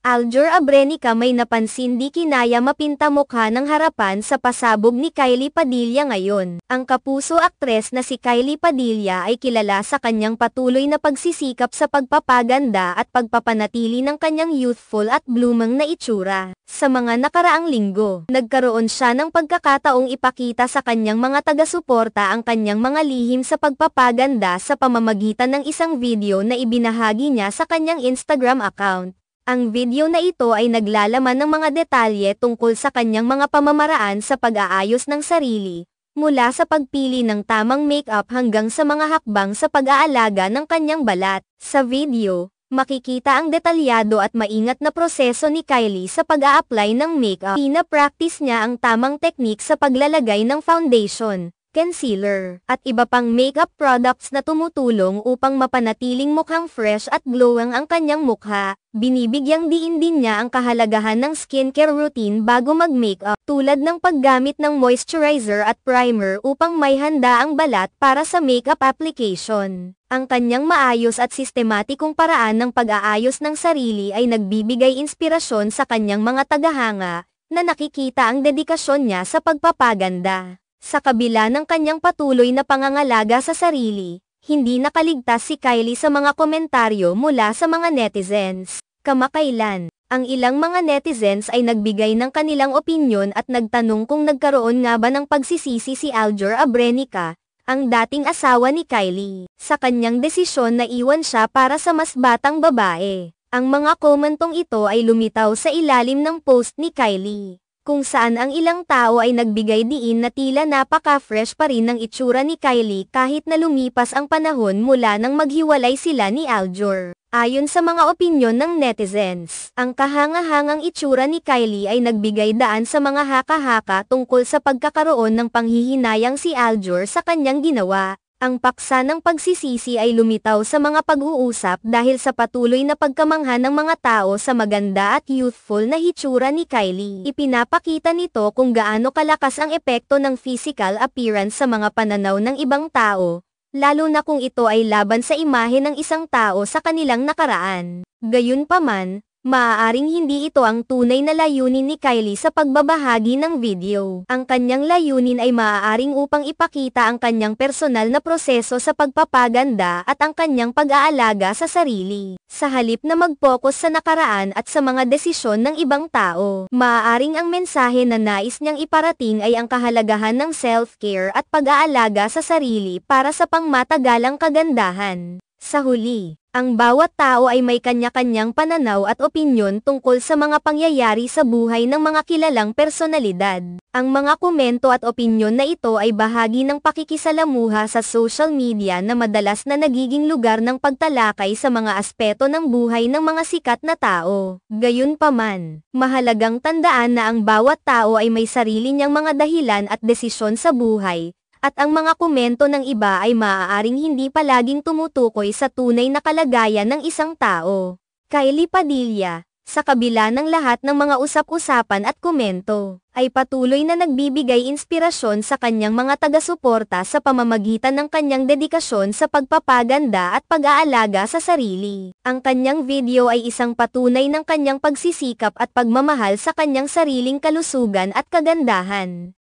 Aljur Abrenica may napansin di kinaya mapinta mukha ng harapan sa pasabog ni Kylie Padilla ngayon. Ang kapuso aktres na si Kylie Padilla ay kilala sa kanyang patuloy na pagsisikap sa pagpapaganda at pagpapanatili ng kanyang youthful at blooming na itsura. Sa mga nakaraang linggo, nagkaroon siya ng pagkakataong ipakita sa kanyang mga taga-suporta ang kanyang mga lihim sa pagpapaganda sa pamamagitan ng isang video na ibinahagi niya sa kanyang Instagram account. Ang video na ito ay naglalaman ng mga detalye tungkol sa kanyang mga pamamaraan sa pag-aayos ng sarili, mula sa pagpili ng tamang makeup hanggang sa mga hakbang sa pag-aalaga ng kanyang balat. Sa video, makikita ang detalyado at maingat na proseso ni Kylie sa pag-a-apply ng makeup. Pina-practice niya ang tamang teknik sa paglalagay ng foundation, concealer, at iba pang makeup products na tumutulong upang mapanatiling mukhang fresh at glowing ang kanyang mukha. Binibigyang diin din niya ang kahalagahan ng skincare routine bago mag-makeup, tulad ng paggamit ng moisturizer at primer upang may handa ang balat para sa makeup application. Ang kanyang maayos at sistematikong paraan ng pag-aayos ng sarili ay nagbibigay inspirasyon sa kanyang mga tagahanga, na nakikita ang dedikasyon niya sa pagpapaganda. Sa kabila ng kanyang patuloy na pangangalaga sa sarili, hindi nakaligtas si Kylie sa mga komentaryo mula sa mga netizens. Kamakailan, ang ilang mga netizens ay nagbigay ng kanilang opinyon at nagtanong kung nagkaroon nga ba ng pagsisisi si Aljur Abrenica, ang dating asawa ni Kylie, sa kanyang desisyon na iwan siya para sa mas batang babae. Ang mga komentong ito ay lumitaw sa ilalim ng post ni Kylie, kung saan ang ilang tao ay nagbigay diin na tila napaka-fresh pa rin ng itsura ni Kylie kahit na lumipas ang panahon mula nang maghiwalay sila ni Aljur. Ayon sa mga opinyon ng netizens, ang kahanga-hangang itsura ni Kylie ay nagbigay daan sa mga haka-haka tungkol sa pagkakaroon ng panghihinayang si Aljur sa kanyang ginawa. Ang paksa ng pagsisisi ay lumitaw sa mga pag-uusap dahil sa patuloy na pagkamangha ng mga tao sa maganda at youthful na hitsura ni Kylie. Ipinapakita nito kung gaano kalakas ang epekto ng physical appearance sa mga pananaw ng ibang tao, lalo na kung ito ay laban sa imahe ng isang tao sa kanilang nakaraan. Gayunpaman, maaaring hindi ito ang tunay na layunin ni Kylie sa pagbabahagi ng video. Ang kanyang layunin ay maaaring upang ipakita ang kanyang personal na proseso sa pagpapaganda at ang kanyang pag-aalaga sa sarili, sa halip na mag-focus sa nakaraan at sa mga desisyon ng ibang tao. Maaaring ang mensahe na nais niyang iparating ay ang kahalagahan ng self-care at pag-aalaga sa sarili para sa pangmatagalang kagandahan. Sa huli, ang bawat tao ay may kanya-kanyang pananaw at opinyon tungkol sa mga pangyayari sa buhay ng mga kilalang personalidad. Ang mga komento at opinyon na ito ay bahagi ng pakikisalamuha sa social media na madalas na nagiging lugar ng pagtalakay sa mga aspeto ng buhay ng mga sikat na tao. Gayunpaman, mahalagang tandaan na ang bawat tao ay may sarili niyang mga dahilan at desisyon sa buhay, at ang mga komento ng iba ay maaaring hindi palaging tumutukoy sa tunay na kalagayan ng isang tao. Kylie Padilla, sa kabila ng lahat ng mga usap-usapan at komento, ay patuloy na nagbibigay inspirasyon sa kanyang mga taga-suporta sa pamamagitan ng kanyang dedikasyon sa pagpapaganda at pag-aalaga sa sarili. Ang kanyang video ay isang patunay ng kanyang pagsisikap at pagmamahal sa kanyang sariling kalusugan at kagandahan.